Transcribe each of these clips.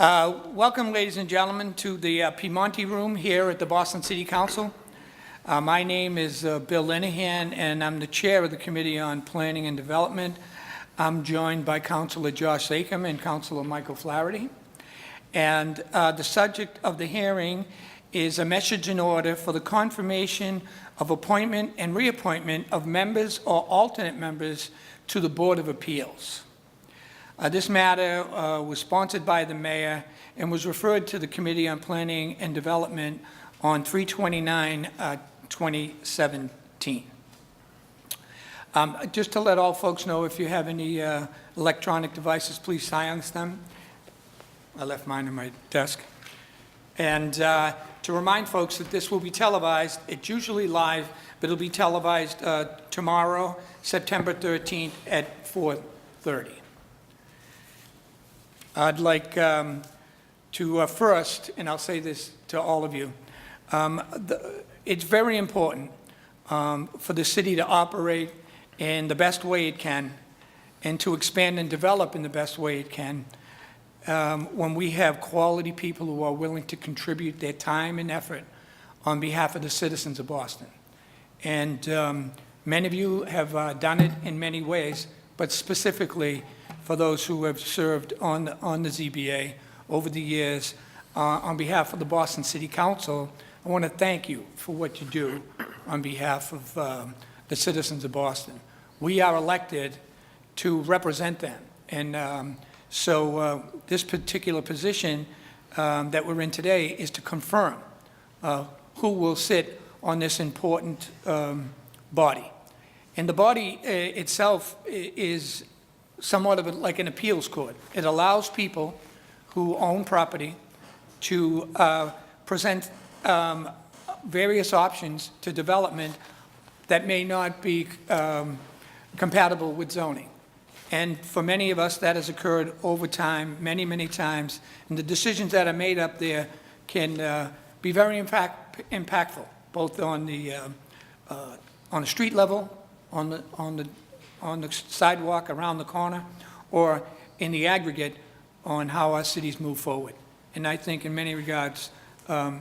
Welcome, ladies and gentlemen, to the Piemonte Room here at the Boston City Council. My name is Bill Linehan, and I'm the chair of the Committee on Planning and Development. I'm joined by Councilor Josh Zakem and Councilor Michael Flaherty. And the subject of the hearing is a message in order for the confirmation of appointment and reappointment of members or alternate members to the Board of Appeals. This matter was sponsored by the mayor and was referred to the Committee on Planning and Development on 3/29/2017. Just to let all folks know, if you have any electronic devices, please silence them. I left mine on my desk. And to remind folks that this will be televised. It's usually live, but it'll be televised tomorrow, September 13th at 4:30. I'd like to first, and I'll say this to all of you, it's very important for the city to operate in the best way it can and to expand and develop in the best way it can when we have quality people who are willing to contribute their time and effort on behalf of the citizens of Boston. And many of you have done it in many ways, but specifically for those who have served on the ZBA over the years. On behalf of the Boston City Council, I want to thank you for what you do on behalf of the citizens of Boston. We are elected to represent them. And so this particular position that we're in today is to confirm who will sit on this important body. And the body itself is somewhat of like an appeals court. It allows people who own property to present various options to development that may not be compatible with zoning. And for many of us, that has occurred over time, many, many times. And the decisions that are made up there can be very impactful, both on the street level, on the sidewalk around the corner, or in the aggregate on how our cities move forward. And I think in many regards, at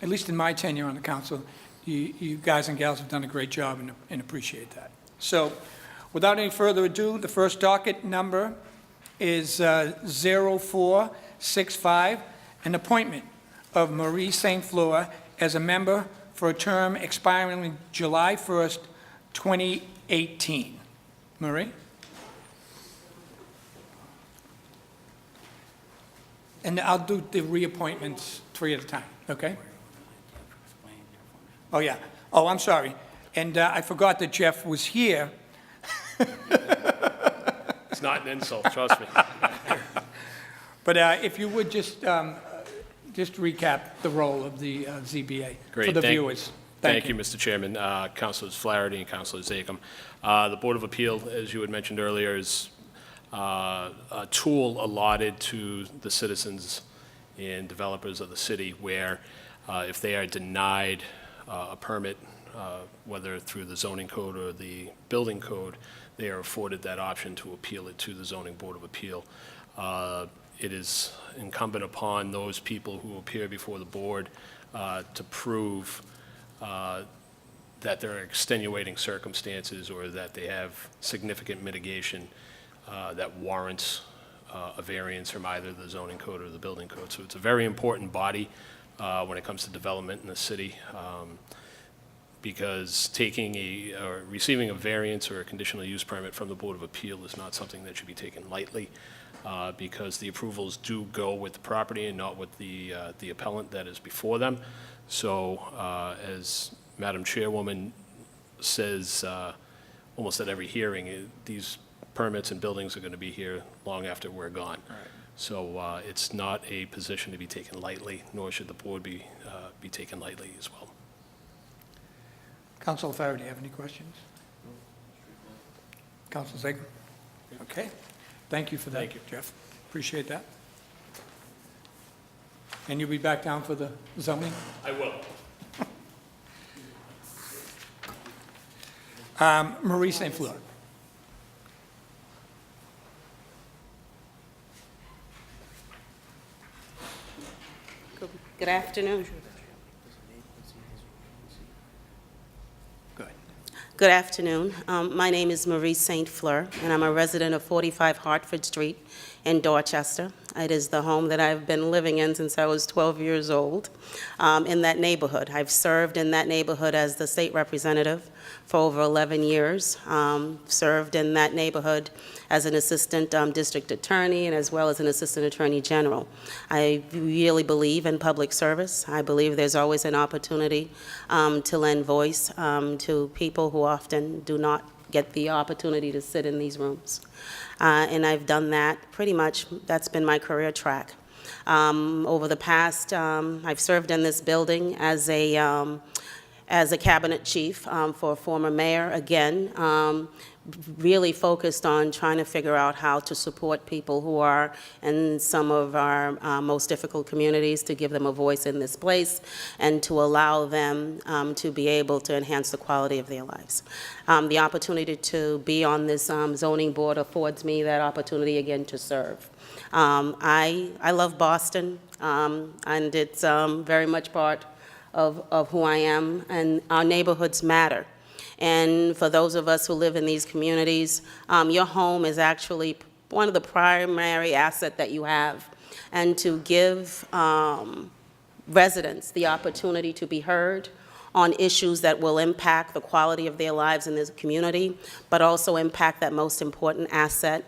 least in my tenure on the council, you guys and gals have done a great job and appreciate that. So without any further ado, the first docket number is 0465, an appointment of Marie St. Fleur as a member for a term expiring July 1st, 2018. Marie? And I'll do the reappointments 3 at a time, okay? Oh, yeah. Oh, I'm sorry. And I forgot that Jeff was here. It's not an insult, trust me. But if you would just recap the role of the ZBA for the viewers. Thank you, Mr. Chairman, Councilors Flaherty and Councilor Zakem. The Board of Appeal, as you had mentioned earlier, is a tool allotted to the citizens and developers of the city where if they are denied a permit, whether through the zoning code or the building code, they are afforded that option to appeal it to the Zoning Board of Appeal. It is incumbent upon those people who appear before the board to prove that there are extenuating circumstances or that they have significant mitigation that warrants a variance from either the zoning code or the building code. So it's a very important body when it comes to development in the city because receiving a variance or a conditional use permit from the Board of Appeal is not something that should be taken lightly because the approvals do go with the property and not with the appellant that is before them. So as Madam Chairwoman says almost at every hearing, these permits and buildings are going to be here long after we're gone. Right. So it's not a position to be taken lightly, nor should the board be taken lightly as well. Councilor Flaherty, do you have any questions? Councilor Zakem? Okay. Thank you for that, Jeff. Appreciate that. And you'll be back down for the zoning? I will. Marie St. Fleur. Good afternoon. Go ahead. Good afternoon. My name is Marie St. Fleur, and I'm a resident of 45 Hartford Street in Dorchester. It is the home that I've been living in since I was 12 years old in that neighborhood. I've served in that neighborhood as the state representative for over 11 years, served in that neighborhood as an assistant district attorney and as well as an assistant attorney general. I really believe in public service. I believe there's always an opportunity to lend voice to people who often do not get the opportunity to sit in these rooms. And I've done that pretty much, that's been my career track. Over the past, I've served in this building as a cabinet chief for a former mayor, again, really focused on trying to figure out how to support people who are in some of our most difficult communities, to give them a voice in this place and to allow them to be able to enhance the quality of their lives. The opportunity to be on this zoning board affords me that opportunity again to serve. I love Boston, and it's very much part of who I am, and our neighborhoods matter. And for those of us who live in these communities, your home is actually one of the primary assets that you have. And to give residents the opportunity to be heard on issues that will impact the quality of their lives in this community, but also impact that most important asset,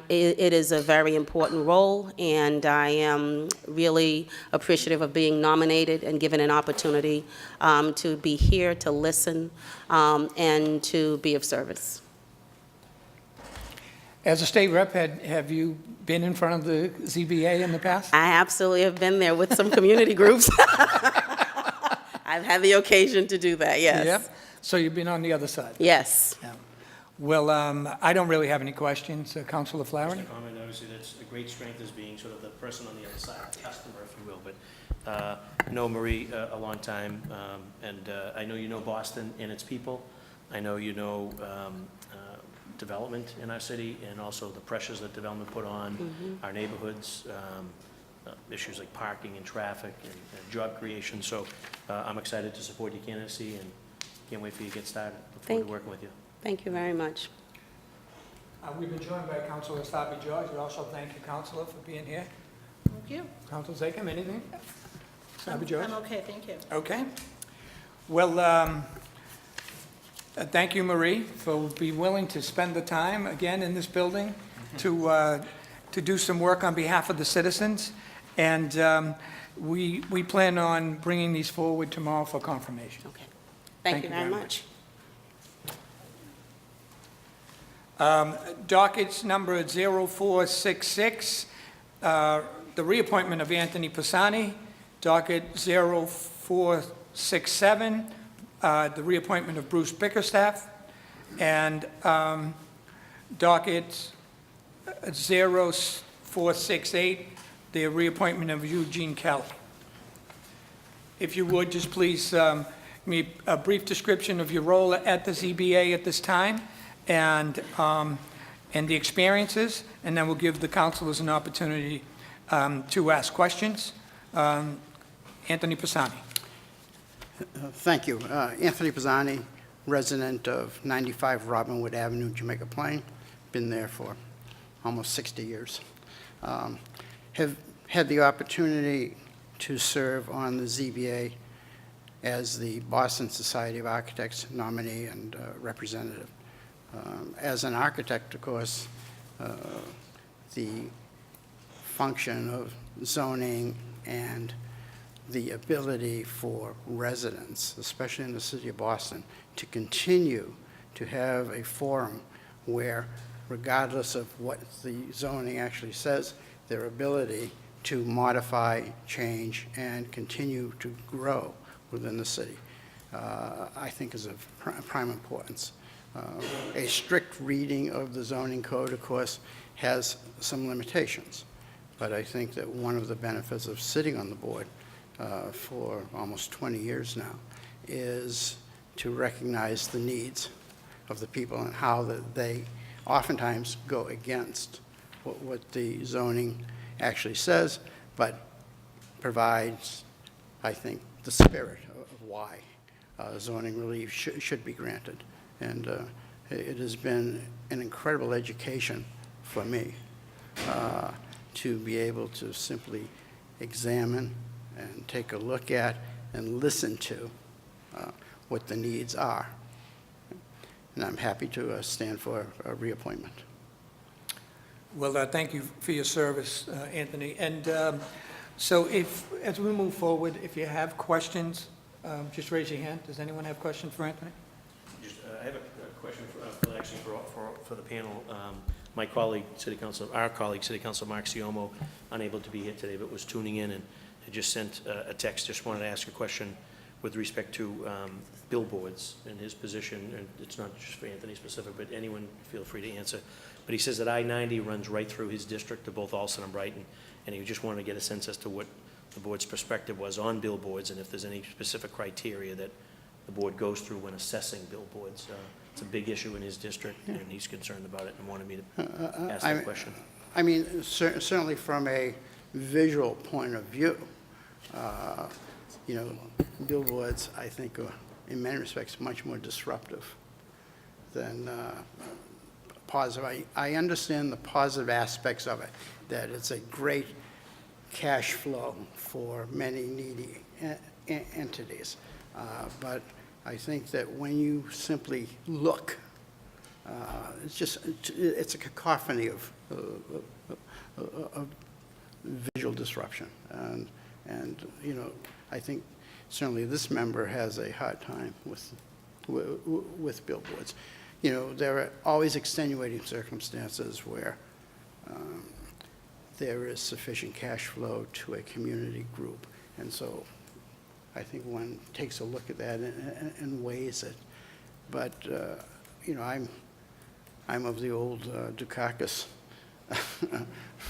it is a very important role, and I am really appreciative of being nominated and given an opportunity to be here, to listen, and to be of service. As a state rep, have you been in front of the ZBA in the past? I absolutely have been there with some community groups. I've had the occasion to do that, yes. Yep. So you've been on the other side? Yes. Yeah. Well, I don't really have any questions. Councilor Flaherty? Just a comment, obviously, that's a great strength as being sort of the person on the other side, the customer, if you will. But I know Marie a long time, and I know you know Boston and its people. I know you know development in our city and also the pressures that development put on our neighborhoods, issues like parking and traffic and job creation. So I'm excited to support your candidacy and can't wait for you to get started. Look forward to working with you. Thank you very much. We've been joined by Councilor Sabi George. We also thank you, Councilor, for being here. Thank you. Councilor Zachem, anything? Sabi George? I'm okay, thank you. Okay. Well, thank you, Marie, for being willing to spend the time again in this building to do some work on behalf of the citizens. And we plan on bringing these forward tomorrow for confirmation. Okay. Thank you very much. Dockets number 0466, the reappointment of Anthony Pisani. Docket 0467, the reappointment of Bruce Bickerstaff. And docket 0468, the reappointment of Eugene Kelly. If you would, just please give me a brief description of your role at the ZBA at this time, and the experiences, and then we'll give the councilors an opportunity to ask questions. Anthony Pisani. Thank you. Anthony Pisani, resident of 95 Robinwood Avenue, Jamaica Plain. Been there for almost 60 years. Have had the opportunity to serve on the ZBA as the Boston Society of Architects nominee and representative. As an architect, of course, the function of zoning and the ability for residents, especially in the city of Boston, to continue to have a forum where, regardless of what the zoning actually says, their ability to modify, change, and continue to grow within the city, I think is of prime importance. A strict reading of the zoning code, of course, has some limitations, but I think that one of the benefits of sitting on the board for almost 20 years now is to recognize the needs of the people and how that they oftentimes go against what the zoning actually says, but provides I think, the spirit of why zoning relief should be granted. And it has been an incredible education for me to be able to simply examine and take a look at and listen to what the needs are. And I'm happy to stand for a reappointment. Well, thank you for your service, Anthony. And so as we move forward, if you have questions, just raise your hand. Does anyone have questions for Anthony? I have a question for the panel. My colleague, our colleague, City Council Mark Siomo, unable to be here today, but was tuning in and had just sent a text. Just wanted to ask a question with respect to billboards and his position, and it's not just for Anthony specific, but anyone feel free to answer. But he says that I-90 runs right through his district to both Alston and Brighton, and he just wanted to get a sense as to what the board's perspective was on billboards and if there's any specific criteria that the board goes through when assessing billboards. It's a big issue in his district, and he's concerned about it and wanted me to ask that question. I mean, certainly from a visual point of view, you know, billboards, I think, are in many respects much more disruptive than positive. I understand the positive aspects of it, that it's a great cash flow for many needy entities. But I think that when you simply look, it's a cacophony of visual disruption. And you know, I think certainly this member has a hard time with billboards. You know, there are always extenuating circumstances where there is sufficient cash flow to a community group. And so I think one takes a look at that and weighs it. But, you know, I'm of the old Dukakis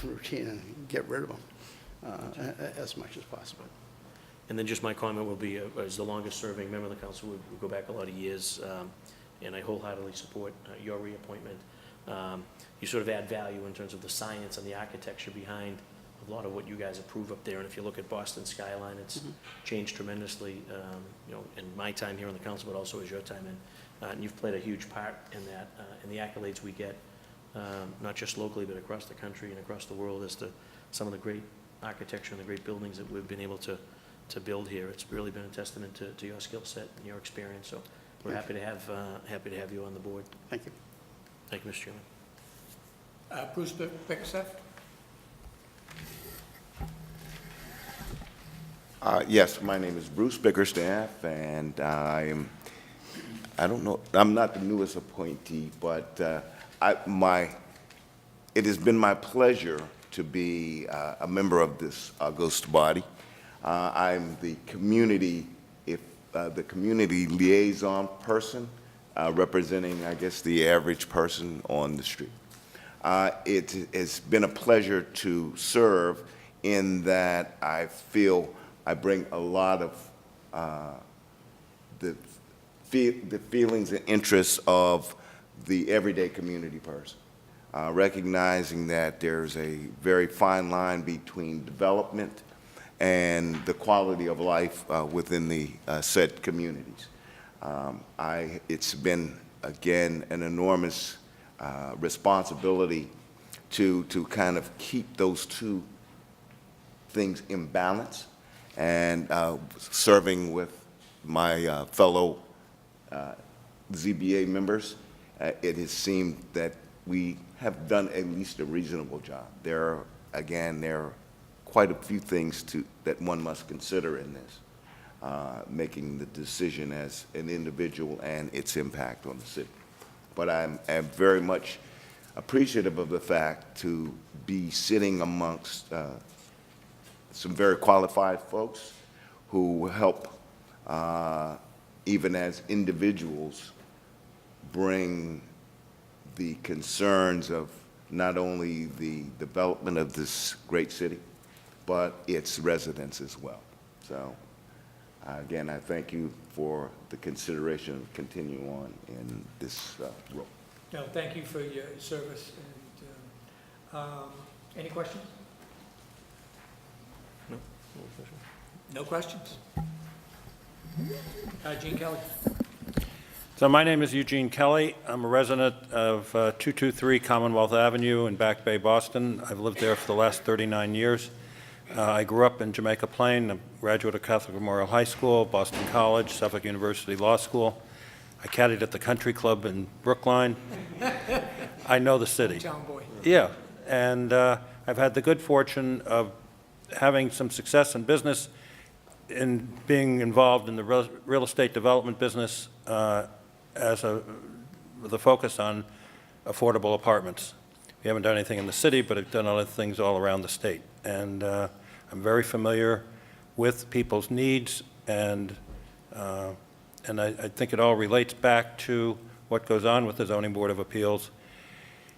routine, and get rid of them as much as possible. And then just my comment will be, as the longest-serving member of the council, we go back a lot of years, and I wholeheartedly support your reappointment. You sort of add value in terms of the science and the architecture behind a lot of what you guys approve up there. And if you look at Boston skyline, it's changed tremendously, you know, in my time here on the council, but also as your time in. And you've played a huge part in that, in the accolades we get, not just locally, but across the country and across the world, as to some of the great architecture and the great buildings that we've been able to build here. It's really been a testament to your skill set and your experience. So we're happy to have you on the board. Thank you. Thank you, Mr. Chairman. Bruce Bickerstaff? Yes, my name is Bruce Bickerstaff, and I don't know, I'm not the newest appointee, but it has been my pleasure to be a member of this august body. I'm the community liaison person, representing, I guess, the average person on the street. It has been a pleasure to serve in that I feel I bring a lot of the feelings and interests of the everyday community person, recognizing that there's a very fine line between development and the quality of life within the said communities. It's been, again, an enormous responsibility to kind of keep those two things in balance, and serving with my fellow ZBA members, it has seemed that we have done at least a reasonable job. There are quite a few things that one must consider in this, making the decision as an individual and its impact on the city. But I'm very much appreciative of the fact to be sitting amongst some very qualified folks who help, even as individuals, bring the concerns of not only the development of this great city, but its residents as well. So, again, I thank you for the consideration of continuing on in this role. No, thank you for your service. And any questions? No? No questions? Gene Kelly. So my name is Eugene Kelly. I'm a resident of 223 Commonwealth Avenue in Back Bay, Boston. I've lived there for the last 39 years. I grew up in Jamaica Plain, a graduate of Catholic Memorial High School, Boston College, Suffolk University Law School. I caddied at the Country Club in Brookline. I know the city. Town boy. Yeah, and I've had the good fortune of having some success in business, in being involved in the real estate development business with a focus on affordable apartments. We haven't done anything in the city, but I've done other things all around the state. And I'm very familiar with people's needs, and I think it all relates back to what goes on with the Zoning Board of Appeals.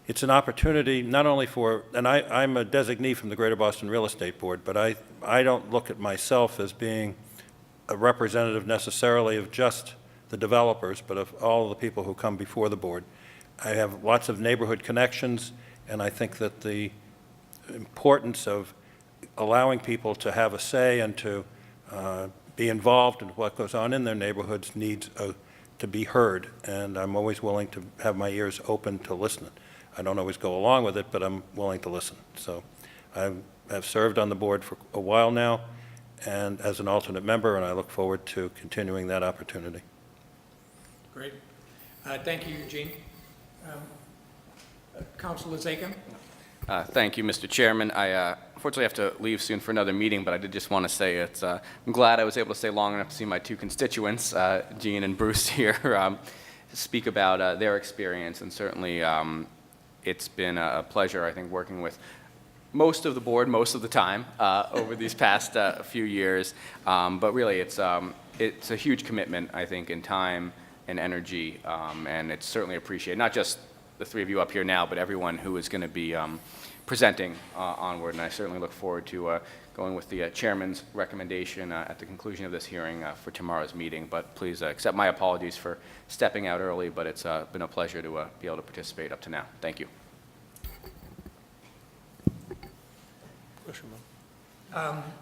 It's an opportunity not only for, and I'm a designee from the Greater Boston Real Estate Board, but I don't look at myself as being a representative necessarily of just the developers, but of all of the people who come before the board. I have lots of neighborhood connections, and I think that the importance of allowing people to have a say and to be involved in what goes on in their neighborhoods needs to be heard, and I'm always willing to have my ears open to listen. I don't always go along with it, but I'm willing to listen. So I have served on the board for a while now, and as an alternate member, and I look forward to continuing that opportunity. Great. Thank you, Eugene. Councilor Zachem? Thank you, Mr. Chairman. I unfortunately have to leave soon for another meeting, but I did just want to say I'm glad I was able to stay long enough to see my two constituents, Jean and Bruce, here speak about their experience, and certainly it's been a pleasure, I think, working with most of the board most of the time over these past few years. But really, it's a huge commitment, I think, in time and energy, and it's certainly appreciated. Not just the three of you up here now, but everyone who is going to be presenting onward. And I certainly look forward to going with the chairman's recommendation at the conclusion of this hearing for tomorrow's meeting. But please accept my apologies for stepping out early, but it's been a pleasure to be able to participate up to now. Thank you.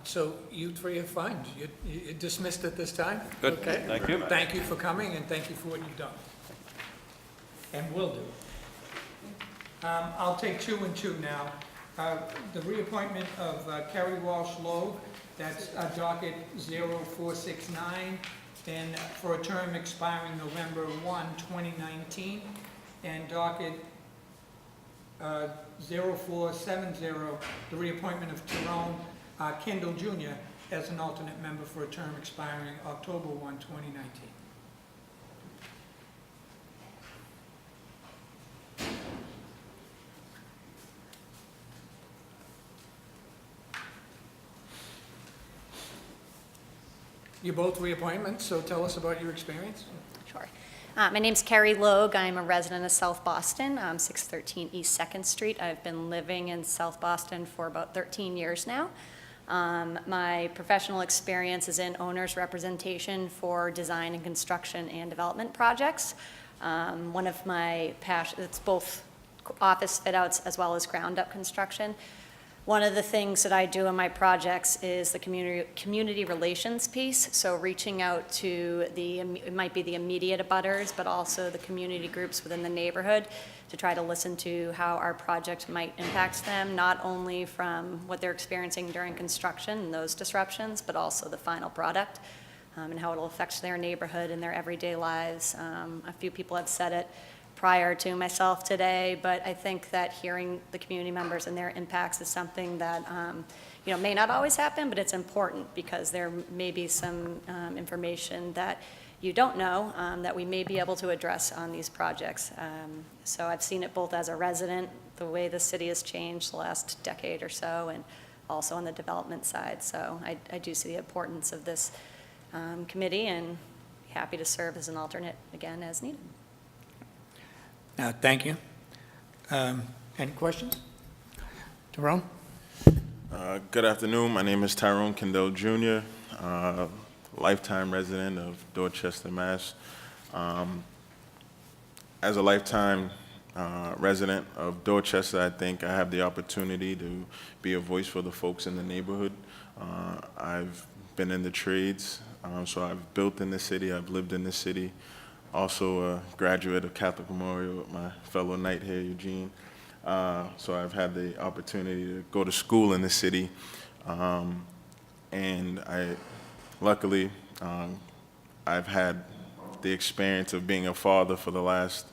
So you three are fine. You're dismissed at this time? Good. Okay. Thank you. Thank you for coming, and thank you for what you've done. And will do. I'll take 2 and 2 now. The reappointment of Kerry Walsh Lowe, that's docket 0469, and for a term expiring November 1, 2019, and docket 0470, the reappointment of Tyrone Kendall Jr. as an alternate member for a term expiring October 1, 2019. You're both reappointments, so tell us about your experience. Sure. My name's Carrie Logue. I'm a resident of South Boston, 613 East 2nd Street. I've been living in South Boston for about 13 years now. My professional experience is in owner's representation for design and construction and development projects. One of my passions, it's both office fit-outs as well as ground-up construction. One of the things that I do in my projects is the community relations piece, so reaching out to it might be the immediate abutters, but also the community groups within the neighborhood to try to listen to how our project might impact them, not only from what they're experiencing during construction and those disruptions, but also the final product and how it'll affect their neighborhood and their everyday lives. A few people have said it prior to myself today, but I think that hearing the community members and their impacts is something that may not always happen, but it's important because there may be some information that you don't know that we may be able to address on these projects. So I've seen it both as a resident, the way the city has changed the last decade or so, and also on the development side. So I do see the importance of this committee, and happy to serve as an alternate again as needed. Thank you. Any questions? Tyrone? Good afternoon. My name is Tyrone Kendall Jr., lifetime resident of Dorchester, Mass. As a lifetime resident of Dorchester, I think I have the opportunity to be a voice for the folks in the neighborhood. I've been in the trades. So I've built in the city, I've lived in the city. Also a graduate of Catholic Memorial with my fellow knight here, Eugene. So I've had the opportunity to go to school in the city. And luckily, I've had the experience of being a father for the last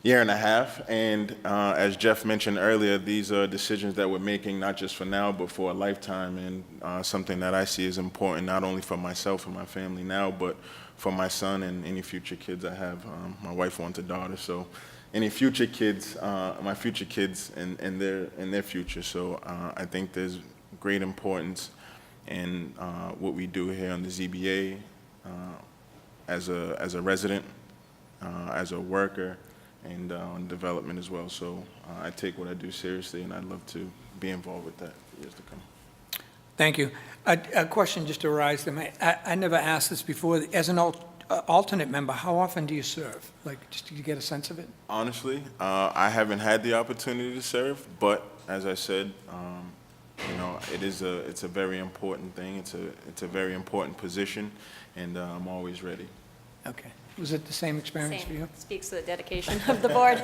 year and a half. And as Jeff mentioned earlier, these are decisions that we're making not just for now, but for a lifetime, and something that I see is important not only for myself and my family now, but for my son and any future kids I have. My wife wants a daughter, so any future kids, my future kids and their future. So I think there's great importance in what we do here on the ZBA as a resident, as a worker, and on development as well. So I take what I do seriously, and I'd love to be involved with that for years to come. Thank you. A question just arose to me. I never asked this before. As an alternate member, how often do you serve? Like, just to get a sense of it? Honestly, I haven't had the opportunity to serve, but as I said, you know, it's a very important thing. It's a very important position, and I'm always ready. Okay. Was it the same experience for you? Speaks to the dedication of the board.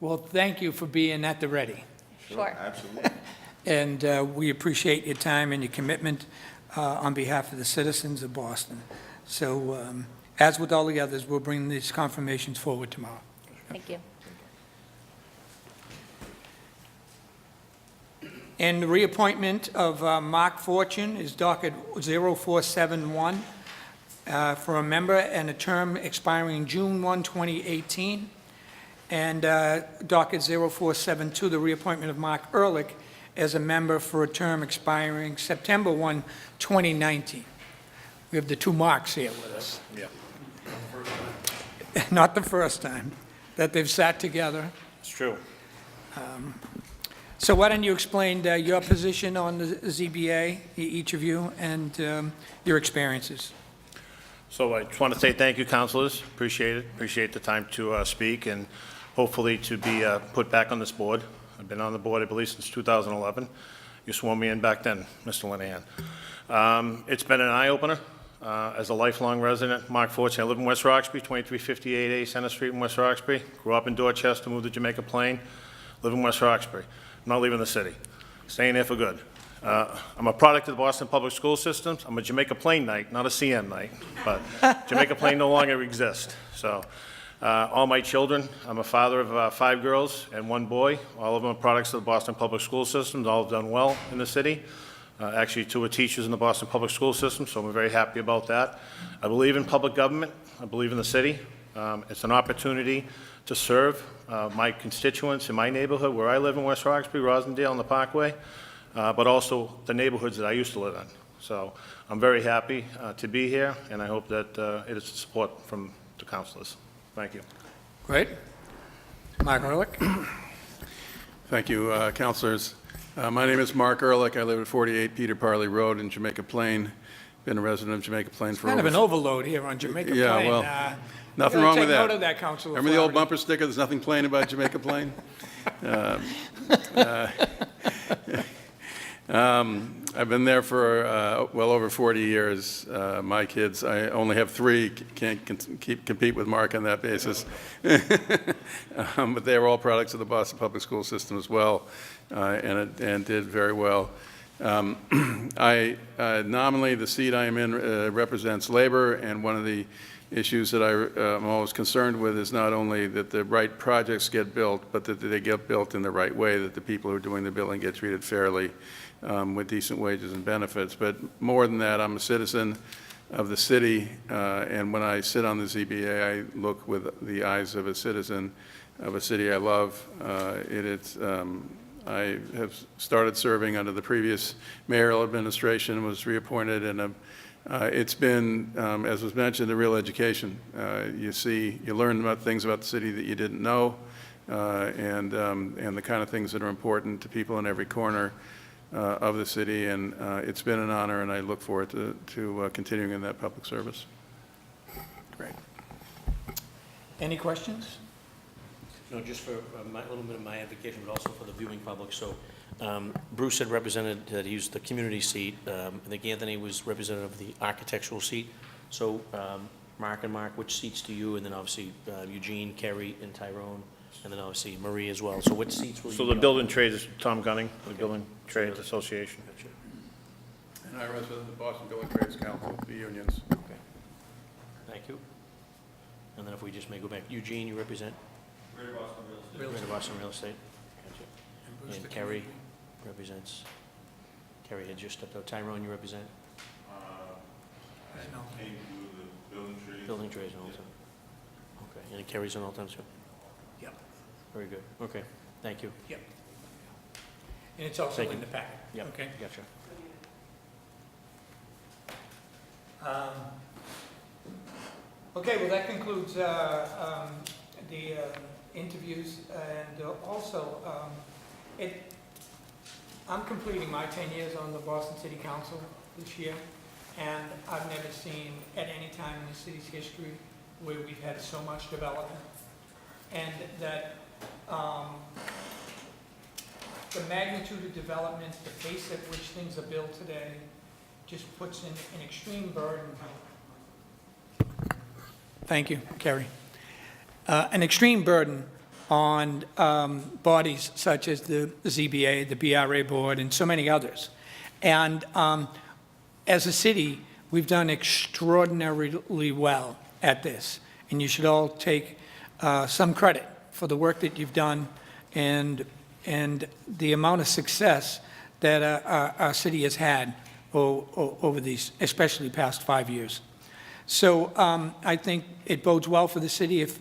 Well, thank you for being at the ready. Sure. Absolutely. And we appreciate your time and your commitment on behalf of the citizens of Boston. So as with all the others, we'll bring these confirmations forward tomorrow. Thank you. And the reappointment of Mark Fortune is docket 0471 for a member and a term expiring June 1, 2018. And docket 0472, the reappointment of Mark Ehrlich as a member for a term expiring September 1, 2019. We have the two Marks here with us. Yeah. Not the first time that they've sat together. It's true. So why don't you explain your position on the ZBA, each of you, and your experiences? So I just want to say thank you, councilors. Appreciate it. Appreciate the time to speak and hopefully to be put back on this board. I've been on the board, I believe, since 2011. You swore me in back then, Mr. Linehan. It's been an eye-opener as a lifelong resident. Mark Fortune, I live in West Roxbury, 2358A Center Street in West Roxbury. Grew up in Dorchester, moved to Jamaica Plain, live in West Roxbury. I'm not leaving the city. Staying there for good. I'm a product of the Boston Public School Systems. I'm a Jamaica Plain Knight, not a CN Knight, but Jamaica Plain no longer exists. So all my children, I'm a father of 5 girls and 1 boy. All of them are products of the Boston Public School Systems. All have done well in the city. Actually, 2 are teachers in the Boston Public School System, so we're very happy about that. I believe in public government. I believe in the city. It's an opportunity to serve my constituents in my neighborhood where I live in West Roxbury, Rosendale, on the Parkway, but also the neighborhoods that I used to live in. So I'm very happy to be here, and I hope that it is support from the councilors. Thank you. Great. Mark Ehrlich? Thank you, councilors. My name is Mark Ehrlich. I live at 48 Peter Parley Road in Jamaica Plain. Been a resident of Jamaica Plain for Kind of over... an overload here on Jamaica Plain. Yeah, well, nothing gotta wrong with take that. note of that, Councilor Remember the old Flaherty. bumper sticker, there's nothing plain about Jamaica Plain? I've been there for well over 40 years. My kids, I only have 3, can't compete with Mark on that basis. But they are all products of the Boston Public School System as well, and did very well. Nominally, the seat I am in represents labor, and one of the issues that I'm always concerned with is not only that the right projects get built, but that they get built in the right way, that the people who are doing the building get treated fairly with decent wages and benefits. But more than that, I'm a citizen of the city, and when I sit on the ZBA, I look with the eyes of a citizen of a city I love. I have started serving under the previous mayoral administration, was reappointed, and it's been, as was mentioned, a real education. You learn about things about the city that you didn't know, and the kind of things that are important to people in every corner of the city, and it's been an honor, and I look forward to continuing in that public service. Great. Any questions? No, just for a little bit of my education, but also for the viewing public. So Bruce had represented that he used the community seat. I think Anthony was representative of the architectural seat. So Mark and Mark, which seats do you, and then obviously Eugene, Kerry, and Tyrone, and then obviously Marie as well. So which seats will you? So the building trades is Tom Gunning, the Building Trades Association. Gotcha. And I represent the Boston Building Trades Council, the unions. Okay. Thank you. And then if we just may go back, Eugene, you represent? Greater Boston Real Estate. Gotcha. And Kerry represents, Kerry had just stepped out. Tyrone, you represent? Building trades and all time. Okay, and Kerry's on all time too? Yep, Very good. Okay, thank you. yep. And it's also Thank in you. the packet. Yep. Okay. Gotcha. Okay, well, that concludes the interviews, and also, I'm completing my 10 years on the Boston City Council this year, and I've never seen at any time in the city's history where we've had so much development, and that the magnitude of development, the pace at which things are built today, just puts in an extreme burden. Thank you, Kerry. An extreme burden on bodies such as the ZBA, the BRA Board, and so many others. And as a city, we've done extraordinarily well at this, and you should all take some credit for the work that you've done and the amount of success that our city has had over these, especially past 5 years. So I think it bodes well for the city if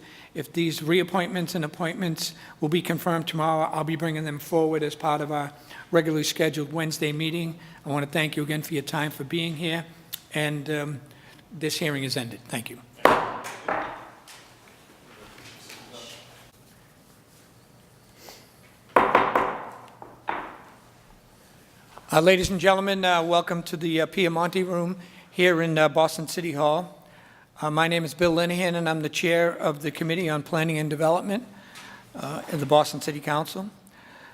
these reappointments and appointments will be confirmed tomorrow. I'll be bringing them forward as part of our regularly scheduled Wednesday meeting. I want to thank you again for your time, for being here, and this hearing is ended. Thank you. Ladies and gentlemen, welcome to the Piemonte Room here in Boston City Hall. My name is Bill Linehan, and I'm the chair of the Committee on Planning and Development in the Boston City Council.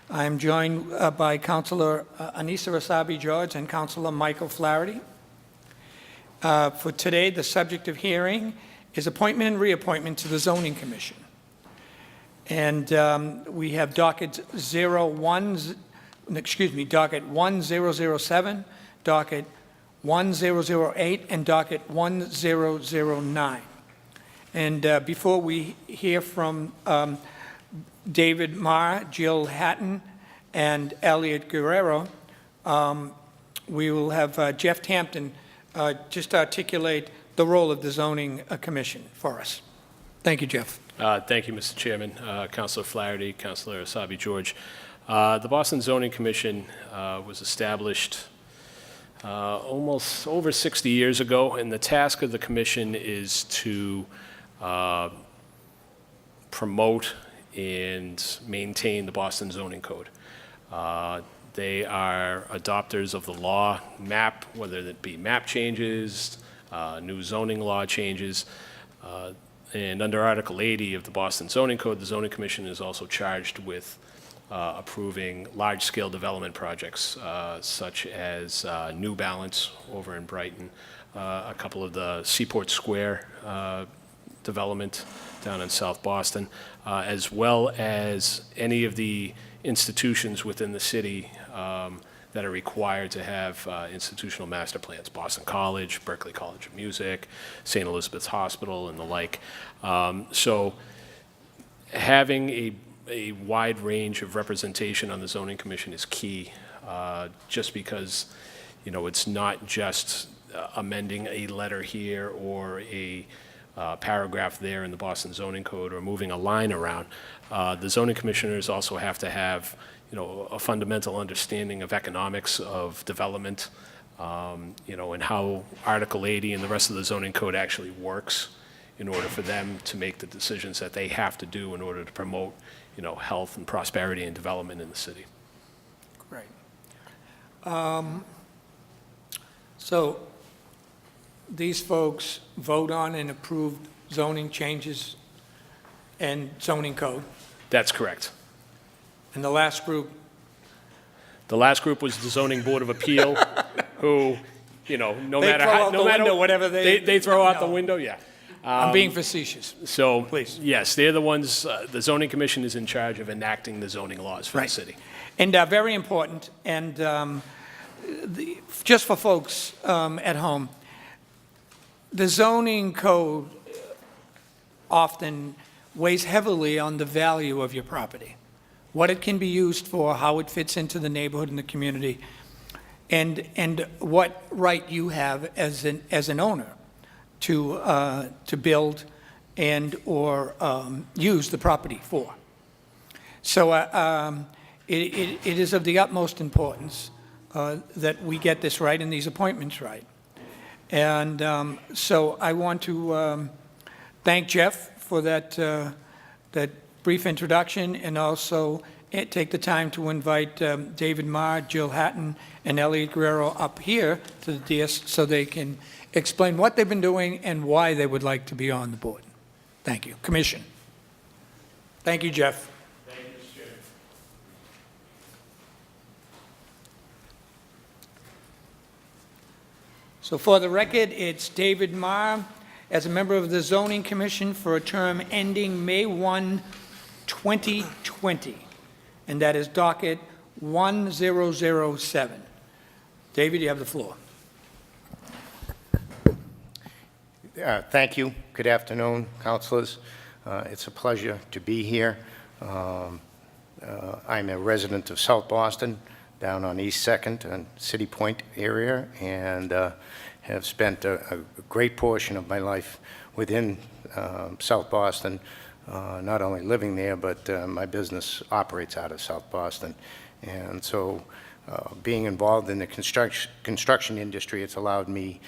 I am joined by Councilor Anissa Rasabi-George and Councilor Michael Flaherty. For today, the subject of hearing is appointment and reappointment to the Zoning Commission. And we have docket 1007, docket 1008, and docket 1009. And before we hear from David Marr, Jill Hatton, and Elliot Guerrero, we will have Jeff Tampton just articulate the role of the Zoning Commission for us. Thank you, Jeff. Thank you, Mr. Chairman, Councilor Flaherty, Councilor Asabi-George. The Boston Zoning Commission was established almost over 60 years ago, and the task of the commission is to promote and maintain the Boston Zoning Code. They are adopters of the law, map, whether it be map changes, new zoning law changes, and under Article 80 of the Boston Zoning Code, the Zoning Commission is also charged with approving large-scale development projects, such as New Balance over in Brighton, a couple of the Seaport Square development down in South Boston, as well as any of the institutions within the city that are required to have institutional master plans, Boston College, Berklee College of Music, St. Elizabeth's Hospital, and the like. So having a wide range of representation on the Zoning Commission is key, just because, you know, it's not just amending a letter here or a paragraph there in the Boston Zoning Code or moving a line around. The zoning commissioners also have to have, you know, a fundamental understanding of economics of development, you know, and how Article 80 and the rest of the zoning code actually works in order for them to make the decisions that they have to do in order to promote, you know, health and prosperity and development in the city. Great. So these folks vote on and approve zoning changes and zoning code. That's correct. And the last group The last group was the Zoning Board of Appeal, who, you know, no They matter throw how, out no the matter. window whatever They throw out the no. window, yeah. I'm being facetious. So, Please. yes, they're the ones, the zoning commission is in charge of enacting the zoning laws for the Right. city. And very important, and just for folks at home, the zoning code often weighs heavily on the value of your property, what it can be used for, how it fits into the neighborhood and the community, and what right you have as an owner to build and or use the property for. So it is of the utmost importance that we get this right and these appointments right. And so I want to thank Jeff for that brief introduction, and also take the time to invite David Marr, Jill Hatton, and Elliot Guerrero up here to the dais so they can explain what they've been doing and why they would like to be on the board. Thank you. Commission. Thank you, Jeff. Thank you, Mr. Chairman. So for the record, it's David Marr as a member of the Zoning Commission for a term ending May 1, 2020, and that is docket 1007. David, you have the floor. Thank you. Good afternoon, councilors. It's a pleasure to be here. I'm a resident of South Boston, down on East 2nd and City Point area, and have spent a great portion of my life within South Boston, not only living there, but my business operates out of South Boston. And so being involved in the construction industry, it's allowed me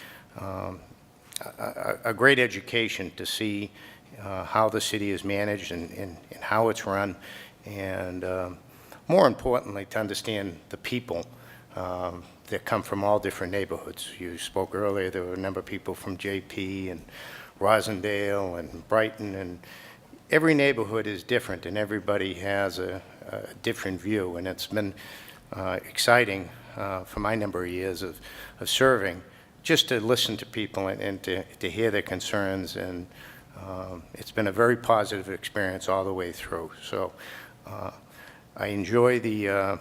a great education to see how the city is managed and how it's run, and more importantly, to understand the people that come from all different neighborhoods. You spoke earlier, there were a number of people from JP and Rosendale and Brighton, and every neighborhood is different, and everybody has a different view, and it's been exciting for my number of years of serving, just to listen to people and to hear their concerns, and it's been a very positive experience all the way through. So I enjoy the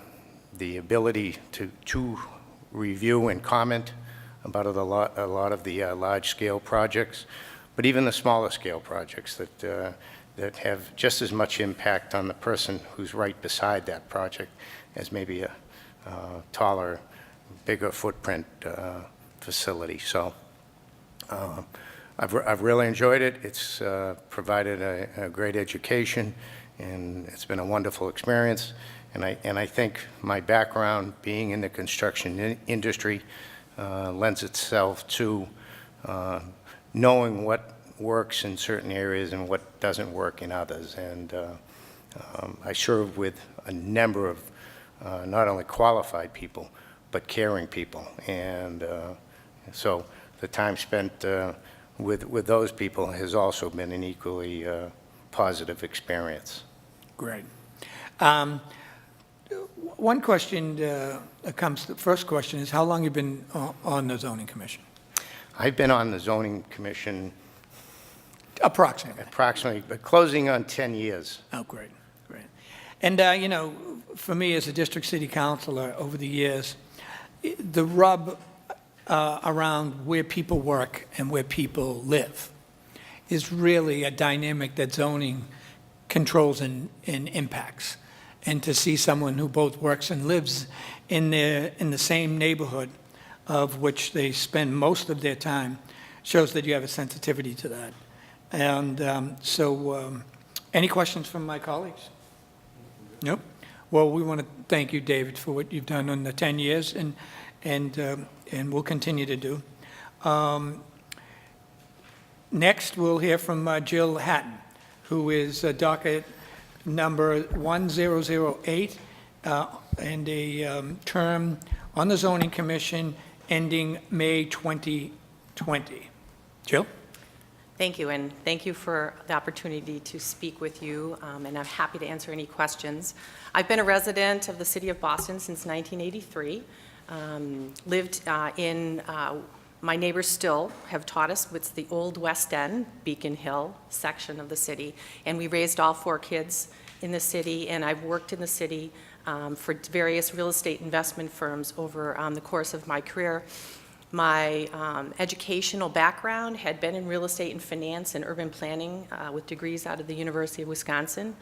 ability to review and comment about a lot of the large-scale projects, but even the smaller-scale projects that have just as much impact on the person who's right beside that project as maybe a taller, bigger footprint facility. So I've really enjoyed it. It's provided a great education, and it's been a wonderful experience. And I think my background being in the construction industry lends itself to knowing what works in certain areas and what doesn't work in others. And I serve with a number of not only qualified people, but caring people. And so the time spent with those people has also been an equally positive experience. Great. One question that comes, the first question is, how long have you been on the Zoning Commission? I've been on the Zoning Commission Approximately. but closing on 10 years. Oh, great, great. And, you know, for me as a district city councilor over the years, the rub around where people work and where people live is really a dynamic that zoning controls and impacts. And to see someone who both works and lives in the same neighborhood of which they spend most of their time shows that you have a sensitivity to that. And so any questions from my colleagues? Nope. Well, we want to thank you, David, for what you've done in the 10 years and will continue to do. Next, we'll hear from Jill Hatton, who is docket number 1008, and a term on the Zoning Commission ending May 2020. Jill? Thank you, and thank you for the opportunity to speak with you, and I'm happy to answer any questions. I've been a resident of the city of Boston since 1983. Lived my neighbors still have taught us, it's the old West End, Beacon Hill section of the city, and we raised all 4 kids in the city, and I've worked in the city for various real estate investment firms over the course of my career. My educational background had been in real estate and finance and urban planning with degrees out of the University of Wisconsin.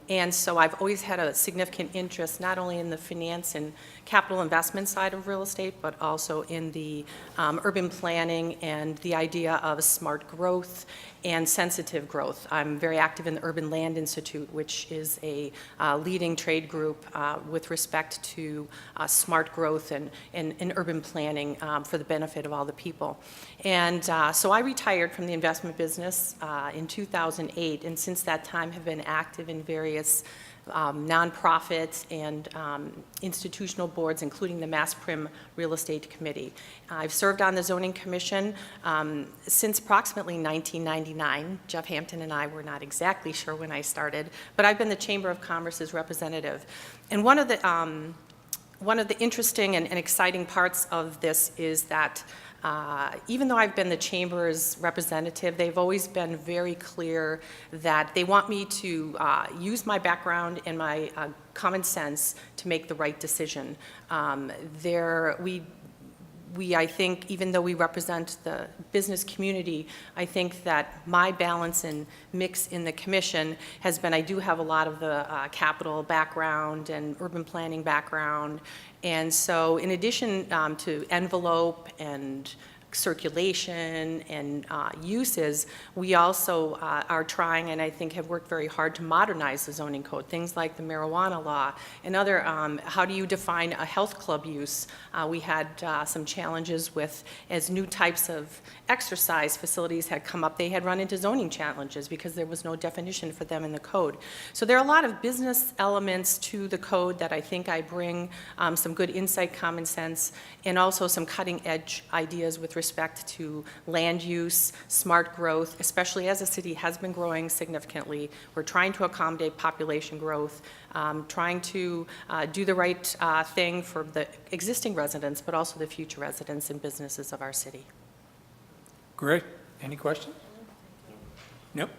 And so I've always had a significant interest not only in the finance and capital investment side of real estate, but also in the urban planning and the idea of smart growth and sensitive growth. I'm very active in the Urban Land Institute, which is a leading trade group with respect to smart growth and urban planning for the benefit of all the people. And so I retired from the investment business in 2008, and since that time have been active in various nonprofits and institutional boards, including the Mass Prim Real Estate Committee. I've served on the Zoning Commission since approximately 1999. Jeff Hampton and I were not exactly sure when I started, but I've been the Chamber of Commerce's representative. And one of the interesting and exciting parts of this is that even though I've been the Chamber's representative, they've always been very clear that they want me to use my background and my common sense to make the right decision. I think, even though we represent the business community, I think that my balance and mix in the commission has been, I do have a lot of the capital background and urban planning background. And so in addition to envelope and circulation and uses, we also are trying, and I think have worked very hard to modernize the zoning code, things like the marijuana law and other, how do you define a health club use? We had some challenges with, as new types of exercise facilities had come up, they had run into zoning challenges because there was no definition for them in the code. So there are a lot of business elements to the code that I think I bring some good insight, common sense, and also some cutting edge ideas with respect to land use, smart growth, especially as the city has been growing significantly. We're trying to accommodate population growth, trying to do the right thing for the existing residents, but also the future residents and businesses of our city. Great. Any questions? Nope.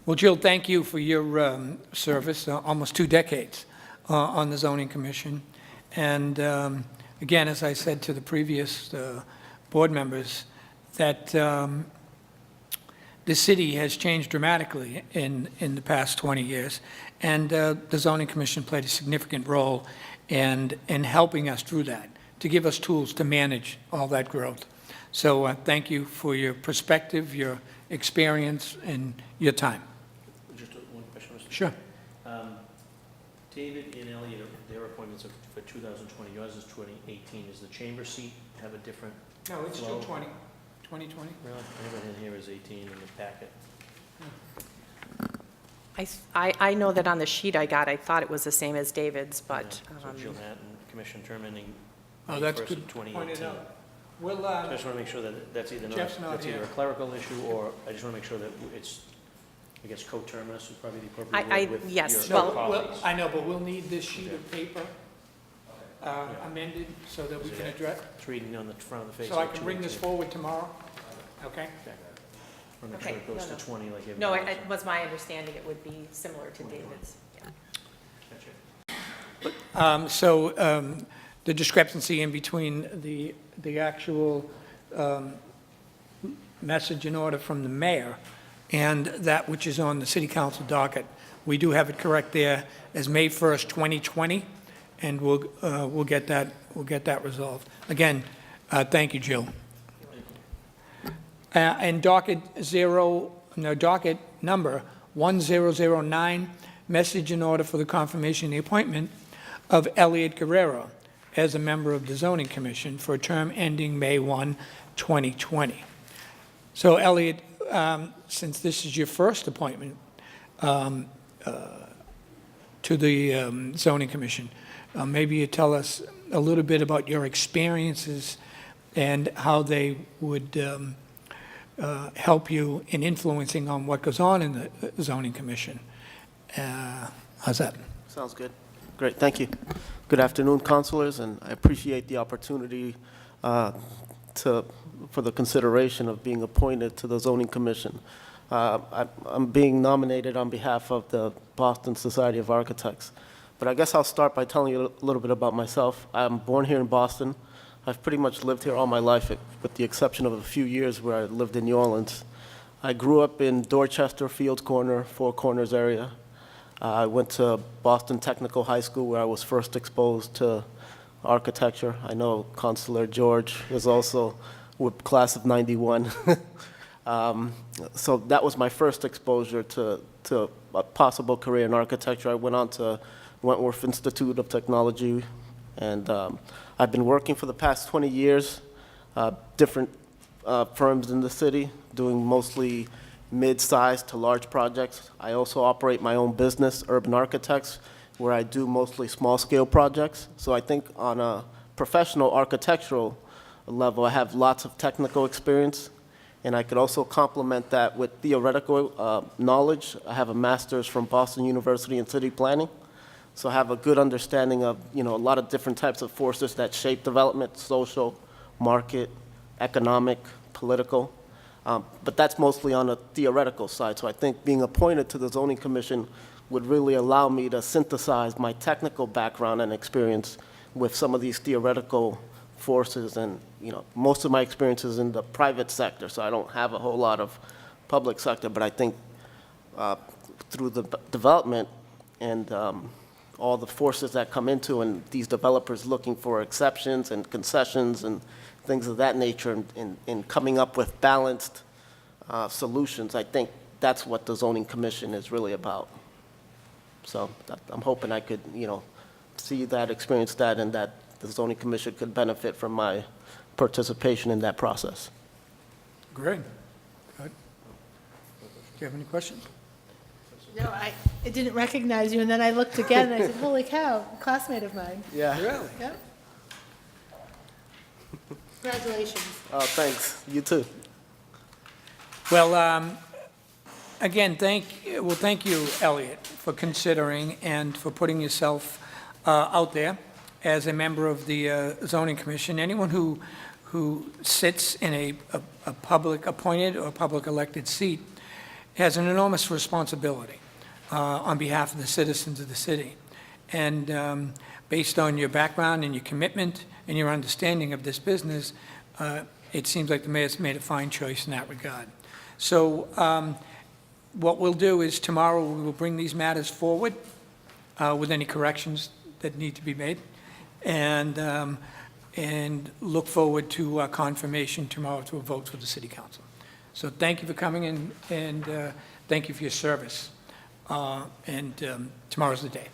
Well, Jill, thank you for your service, almost 2 decades on the Zoning Commission. And again, as I said to the previous board members, that the city has changed dramatically in the past 20 years, and the Zoning Commission played a significant role in helping us through that, to give us tools to manage all that growth. So thank you for your perspective, your experience, and your time. Just one question, Mr. Sure. David and Elliot, their appointments are for 2020. Yours is 2018. Does the chamber seat have a different No, it's flow? 2020. Really? Everything here is 18 in the packet. I know that on the sheet I got, I thought it was the same as David's, but. Yeah. So Jill Hatton, commission term ending Oh, May that's 1st good of 2018. pointed out. We'll, So I just want to make sure that that's either Jeff's not that's either here. a clerical issue, or I just want to make sure that it's, I guess, coterminous is probably the appropriate I- word with yes, your no, colleagues. I know, but we'll need this sheet of paper amended so that we can address, It's reading on the front of the face. so I like can bring this 218. forward tomorrow? Okay? I want to make Okay, sure it goes no, to no. 20 like everybody No, else. it was my understanding it would be similar to David's. Yeah. So the discrepancy in between the actual message in order from the mayor and that which is on the city council docket, we do have it correct there as May 1st, 2020, and we'll get that resolved. Again, thank you, Jill. And docket number 1009, message in order for the confirmation of the appointment of Elliot Guerrero as a member of the Zoning Commission for a term ending May 1, 2020. So Elliot, since this is your first appointment to the Zoning Commission, maybe you tell us a little bit about your experiences and how they would help you in influencing on what goes on in the zoning commission. How's that? Sounds good. Great, thank you. Good afternoon, councilors, and I appreciate the opportunity for the consideration of being appointed to the zoning commission. I'm being nominated on behalf of the Boston Society of Architects. But I guess I'll start by telling you a little bit about myself. I'm born here in Boston. I've pretty much lived here all my life, with the exception of a few years where I lived in New Orleans. I grew up in Dorchester, Fields Corner, Four Corners area. I went to Boston Technical High School, where I was first exposed to architecture. I know Councilor George was also with class of 91. So that was my first exposure to a possible career in architecture. I went on to Wentworth Institute of Technology, and I've been working for the past 20 years, different firms in the city, doing mostly mid-sized to large projects. I also operate my own business, Urban Architects, where I do mostly small-scale projects. So I think on a professional architectural level, I have lots of technical experience, and I could also complement that with theoretical knowledge. I have a master's from Boston University in city planning, so I have a good understanding of, a lot of different types of forces that shape development: social, market, economic, political. But that's mostly on a theoretical side. So I think being appointed to the Zoning Commission would really allow me to synthesize my technical background and experience with some of these theoretical forces. And, most of my experience is in the private sector, so I don't have a whole lot of public sector. But I think through the development and all the forces that come into, and these developers looking for exceptions and concessions and things of that nature, in coming up with balanced solutions, I think that's what the Zoning Commission is really about. So I'm hoping I could, see that, experience that, and that the Zoning Commission could benefit from my participation in that process. Great. Good. Do you have any questions? No, I didn't recognize you, and then I looked again, and I said, holy cow, a classmate of mine. Yeah. Really? Yep. Congratulations. Oh, thanks. You too. Well, again, thank you, Elliot, for considering and for putting yourself out there as a member of the zoning commission. Anyone who sits in a public appointed or public elected seat has an enormous responsibility on behalf of the citizens of the city. And based on your background and your commitment and your understanding of this business, it seems like the mayor's made a fine choice in that regard. So what we'll do is tomorrow we will bring these matters forward with any corrections that need to be made, and look forward to confirmation tomorrow to a vote for the city council. So thank you for coming in, and thank you for your service. Tomorrow's the day.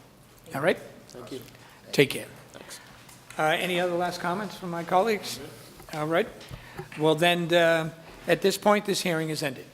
All right? Thank you. Take care. Thanks. Any other last comments from my colleagues? All right. Well, then, at this point, this hearing is ended.